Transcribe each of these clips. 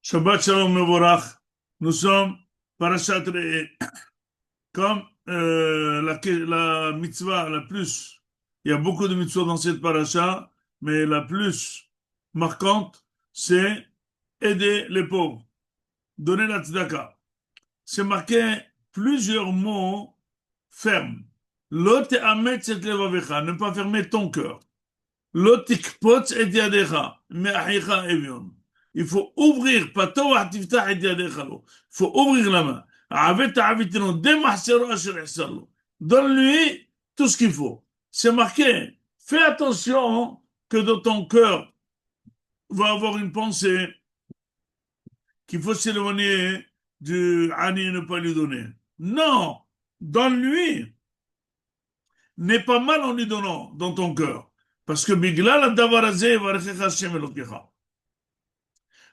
Shabbat Shalom Mevorach. Nous sommes Parashat Re'eh. Comme la mitzvah la plus, il y a beaucoup de mitzvahs dans cette parasha, mais la plus marquante, c'est aider les pauvres, donner la tzedaka. C'est marqué plusieurs mots fermes. Lo te'amet et levavecha, ne pas fermer ton cœur. Lo tikpotz et yadecha, me'achicha evion. Il faut ouvrir, patoah tiftach et yadecha lo. Il faut ouvrir la main. Donne-lui tout ce qu'il faut. C'est marqué. Fais attention que dans ton cœur va avoir une pensée qu'il faut s'éloigner du ani et ne pas lui donner. Non, donne-lui. N'est pas mal en lui donnant dans ton cœur. Parce que bigla davar hazeh varechecha Hashem Elokecha.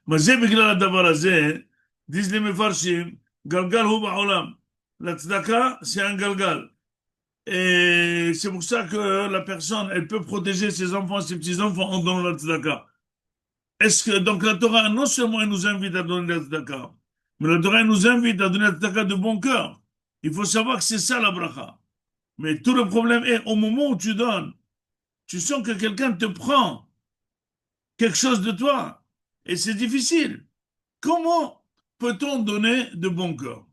Mais c'est bigla davar hazeh, disent les mefarshim, galgal hu ba'olam. La tzedaka, c'est un galgal. Et c'est pour ça que la personne, elle peut protéger ses enfants, ses petits-enfants en donnant la tzedaka. Est-ce que, donc la Torah, non seulement elle nous invite à donner la tzedaka, mais la Torah elle nous invite à donner la tzedaka de bon cœur. Il faut savoir que c'est ça la bracha. Mais tout le problème est, au moment où tu donnes, tu sens que quelqu'un te prend quelque chose de toi. Et c'est difficile. Comment peut-on donner de bon cœur?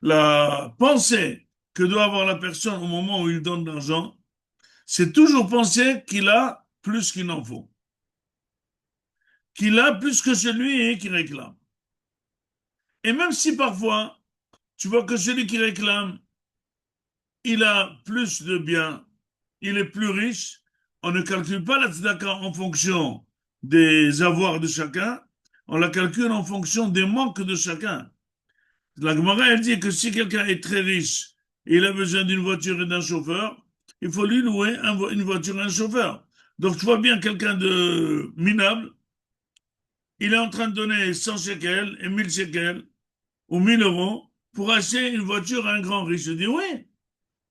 La pensée que doit avoir la personne au moment où il donne de l'argent, c'est toujours penser qu'il a plus qu'il n'en faut. Qu'il a plus que celui qui réclame. Et même si parfois, tu vois que celui qui réclame, il a plus de biens, il est plus riche, on ne calcule pas la tzedaka en fonction des avoirs de chacun, on la calcule en fonction des manques de chacun. La Gemara, elle dit que si quelqu'un est très riche et il a besoin d'une voiture et d'un chauffeur, il faut lui louer une voiture et un chauffeur. Donc tu vois bien quelqu'un de minable, il est en train de donner 100 shekels et 1000 shekels ou 1000 euros pour acheter une voiture à un grand riche. Je dis oui,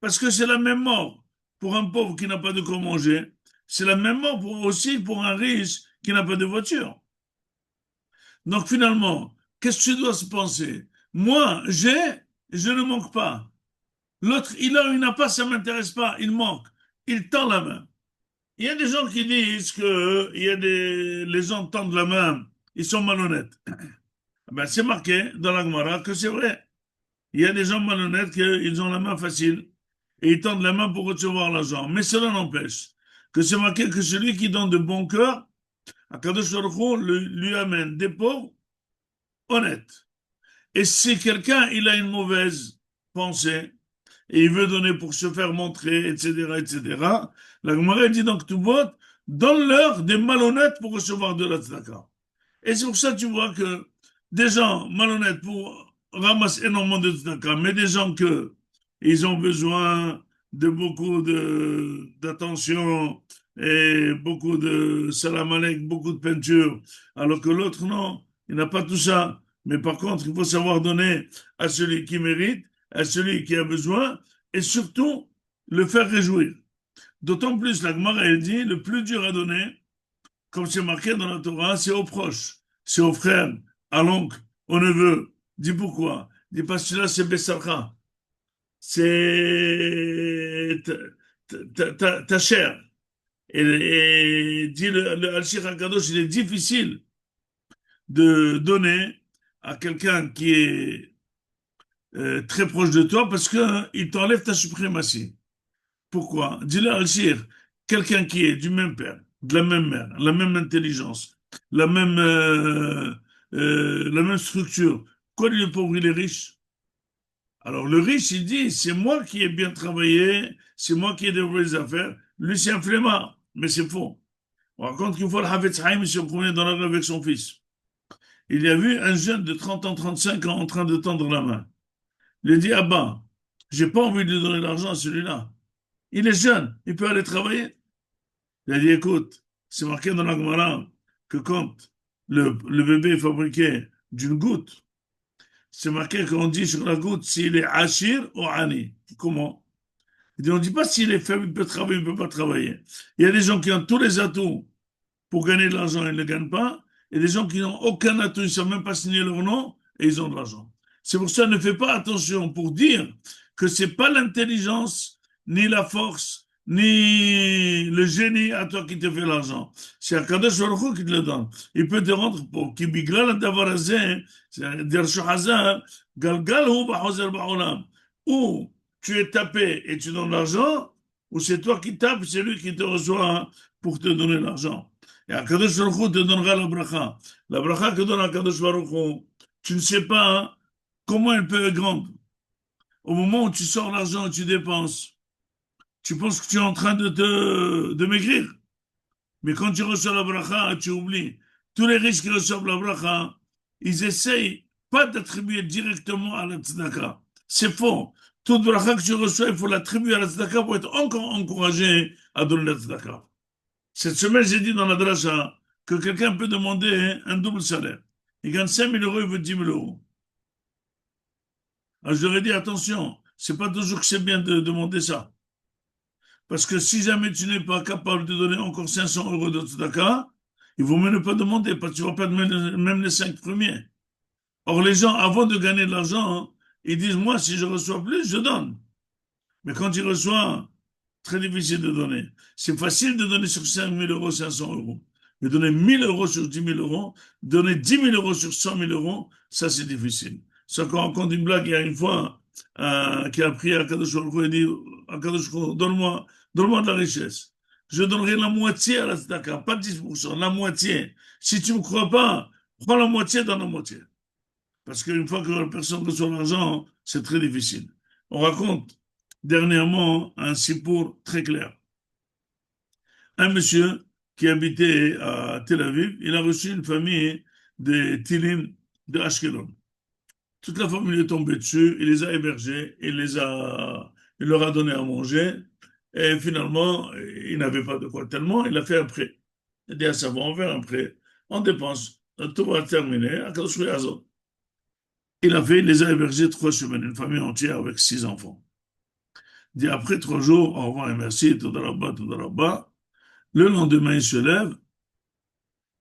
parce que c'est la même mort pour un pauvre qui n'a pas de quoi manger. C'est la même mort aussi pour un riche qui n'a pas de voiture. Donc finalement, qu'est-ce que tu dois se penser? Moi, je ne manque pas. L'autre, il a ou il n'a pas, ça ne m'intéresse pas, il manque. Il tend la main. Il y a des gens qui disent que les gens tendent la main, ils sont malhonnêtes. Ben, c'est marqué dans la Gemara que c'est vrai. Il y a des gens malhonnêtes qui ils ont la main facile et ils tendent la main pour recevoir l'argent. Mais cela n'empêche que c'est marqué que celui qui donne de bon cœur, Akadosh Baruch Hu lui amène des pauvres honnêtes. Et si quelqu'un il a une mauvaise pensée et il veut donner pour se faire montrer, etc., etc., la Gemara dit donc tout bot, donne-leur des malhonnêtes pour recevoir de la tzedaka. Et c'est pour ça que tu vois que des gens malhonnêtes pour ramasser énormément de tzedaka, mais des gens que ils ont besoin de beaucoup d'attention et beaucoup de salam alek, beaucoup de peinture, alors que l'autre non, il n'a pas tout ça. Mais par contre, il faut savoir donner à celui qui mérite, à celui qui a besoin, et surtout le faire réjouir. D'autant plus, la Gemara, elle dit, le plus dur à donner, comme c'est marqué dans la Torah, c'est aux proches, c'est aux frères, à l'oncle, au neveu. Dis pourquoi? Dis parce que là, c'est Bessarcha. C'est ta chair. Et dit le Al-Shir HaKadosh, il est difficile de donner à quelqu'un qui est très proche de toi parce qu'il t'enlève ta suprématie. Pourquoi? Dis-le Al-Shir, quelqu'un qui est du même père, de la même mère, la même intelligence, la même structure. Quoi, le pauvre, il est riche? Alors, le riche, il dit, c'est moi qui ai bien travaillé, c'est moi qui ai développé les affaires. Lui, c'est un flemmard, mais c'est faux. On raconte qu'une fois, le Havetz Haïm se promenait dans la rue avec son fils. Il y a vu un jeune de 30 ans, 35 ans en train de tendre la main. Il a dit, ah ben, j'ai pas envie de lui donner l'argent à celui-là. Il est jeune, il peut aller travailler. Il a dit, écoute, c'est marqué dans la Gemara que quand le bébé est fabriqué d'une goutte, c'est marqué qu'on dit sur la goutte s'il est Achir ou Ani. Comment? Il dit, on ne dit pas s'il est faible, il peut travailler, il ne peut pas travailler. Il y a des gens qui ont tous les atouts pour gagner de l'argent, ils ne le gagnent pas. et des gens qui n'ont aucun atout, ils ne savent même pas signer leur nom, et ils ont de l'argent. C'est pour ça, ne fais pas attention pour dire que c'est pas l'intelligence, ni la force, ni le génie à toi qui te fait l'argent. C'est Akadosh Baruch Hu qui te le donne. Il peut te rendre pour qui bigla davar hazeh, c'est-à-dire shahazah, galgal hu ba'ozer ba'olam. Ou tu es tapé et tu donnes l'argent, ou c'est toi qui tapes, c'est lui qui te reçoit pour te donner l'argent. Et Akadosh Baruch Hu te donnera la bracha. La bracha que donne Akadosh Baruch Hu, tu ne sais pas comment elle peut être grande. Au moment où tu sors l'argent et tu dépenses, tu penses que tu es en train de maigrir. Mais quand tu reçois la bracha, tu oublies. Tous les riches qui reçoivent la bracha, ils essayent pas d'attribuer directement à la tzedaka. C'est faux. Toute bracha que tu reçois, il faut l'attribuer à la tzedaka pour être encore encouragé à donner la tzedaka. Cette semaine, j'ai dit dans la dracha que quelqu'un peut demander un double salaire. Il gagne 5 000 euros, il veut 10 000 euros. Alors, je leur ai dit, attention, c'est pas toujours que c'est bien de demander ça. Parce que si jamais tu n'es pas capable de donner encore 500 euros de tzedaka, il vaut mieux ne pas demander, parce que tu ne vas pas donner même les 5 premiers. Or, les gens, avant de gagner de l'argent, ils disent, moi, si je reçois plus, je donne. Mais quand ils reçoivent, très difficile de donner. C'est facile de donner sur 5 000 euros 500 euros. Mais donner 1 000 euros sur 10 000 euros, donner 10 000 euros sur 100 000 euros, ça c'est difficile. C'est qu'on raconte une blague, il y a une fois, qui a pris à Kadosh Baruch Hu et dit, à Kadosh Baruch Hu, donne-moi de la richesse. Je donnerai la moitié à la tzedaka, pas 10%, la moitié. Si tu ne me crois pas, prends la moitié, donne la moitié. Parce qu'une fois que la personne reçoit l'argent, c'est très difficile. On raconte dernièrement un sipour très clair. Un monsieur qui habitait à Tel Aviv, il a reçu une famille des Tilim de Ashkelon. Toute la famille est tombée dessus, il les a hébergés, il leur a donné à manger, et finalement, il n'avait pas de quoi tellement, il a fait un prêt. Il a dit à sa femme, on va faire un prêt, on dépense, tout va terminer, à Azot. Il les a hébergés 3 semaines, une famille entière avec 6 enfants. Il dit après 3 jours, au revoir et merci, tout là-bas. Le lendemain, il se lève,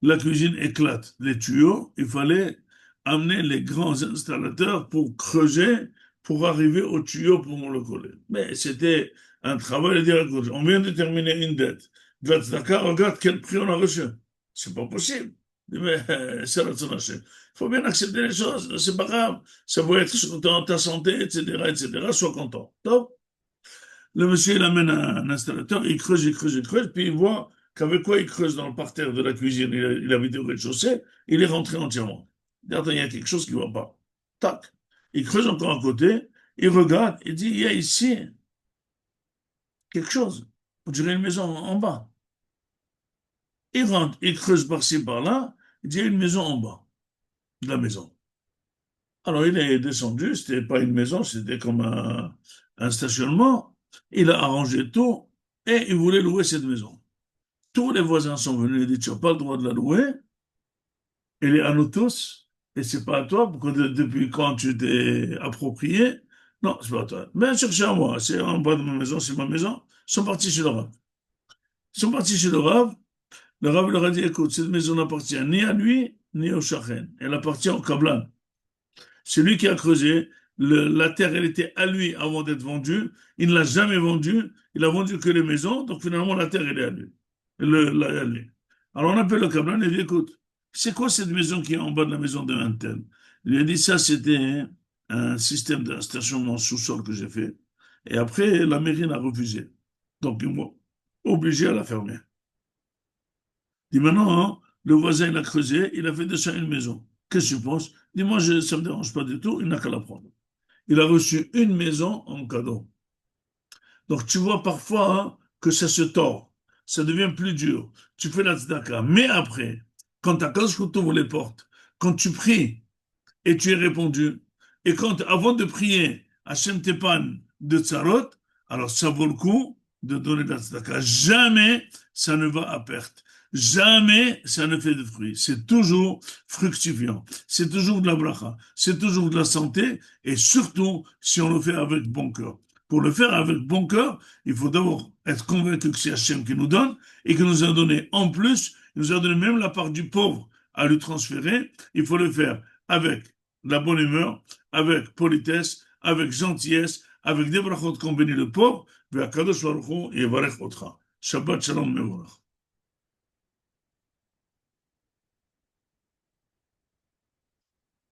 la cuisine éclate, les tuyaux, il fallait amener les grands installateurs pour creuser, pour arriver au tuyau pour le coller. Mais c'était un travail de dire, écoute, on vient de terminer une dette. D'accord, regarde quel prix on a reçu. C'est pas possible. Mais c'est la il faut bien accepter les choses, c'est pas grave. Ça va être sur ta santé, etc. Sois content. Donc, le monsieur, il amène un installateur, il creuse, puis il voit qu'avec quoi il creuse dans le parterre de la cuisine, il habite au rez-de-chaussée, il est rentré entièrement. Il dit, attends, il y a quelque chose qui ne va pas. Tac. Il creuse encore à côté, il regarde, il dit, il y a ici quelque chose. On dirait une maison en bas. Il rentre, il creuse par-ci, par-là, il dit, il y a une maison en bas de la maison. Alors il est descendu, c'était pas une maison, c'était comme un stationnement. Il a arrangé tout et il voulait louer cette maison. Tous les voisins sont venus et dit, tu n'as pas le droit de la louer, elle est à nous tous, et c'est pas à toi, parce que depuis quand tu t'es approprié, non, c'est pas à toi. Bien sûr, c'est à moi, c'est en bas de ma maison, c'est ma maison. Ils sont partis chez le Rav. Ils sont partis chez le Rav leur a dit, écoute, cette maison n'appartient ni à lui, ni au Shachen, elle appartient au Kablan. C'est lui qui a creusé. La terre, elle était à lui avant d'être vendue. Il ne l'a jamais vendue. Il a vendu que les maisons. Donc finalement, la terre, elle est à lui. À lui. Alors on appelle le Kablan et il dit, écoute, c'est quoi cette maison qui est en bas de la maison d'un tel? Il lui a dit, ça, c'était un système de stationnement sous-sol que j'ai fait. Et après, la mairie l'a refusé. Donc ils m'ont obligé à la fermer. Il dit, maintenant, hein, le voisin, il a creusé, il a fait de ça une maison. Qu'est-ce que tu penses? Dis-moi, ça ne me dérange pas du tout, il n'a qu'à la prendre. Il a reçu une maison en cadeau. Donc tu vois parfois hein, que ça se tord, ça devient plus dur. Tu fais la tzedaka. Mais après, quand ta cause t'ouvre les portes, quand tu pries et tu es répondu, et quand avant de prier, Hachem t'épanne de tsarot, alors ça vaut le coup de donner la tzedaka. Jamais ça ne va à perte. Jamais ça ne fait de fruits. C'est toujours fructifiant. C'est toujours de la bracha. C'est toujours de la santé. Et surtout, si on le fait avec bon cœur. Pour le faire avec bon cœur, il faut d'abord être convaincu que c'est Hachem qui nous donne et qu'il nous a donné en plus, il nous a donné même la part du pauvre à lui transférer, il faut le faire avec la bonne humeur, avec politesse, avec gentillesse, avec des brachot qu'on bénit le pauvre, et Akadosh Baruch Hu Yevarech Otcha. Shabbat Shalom Mevorach.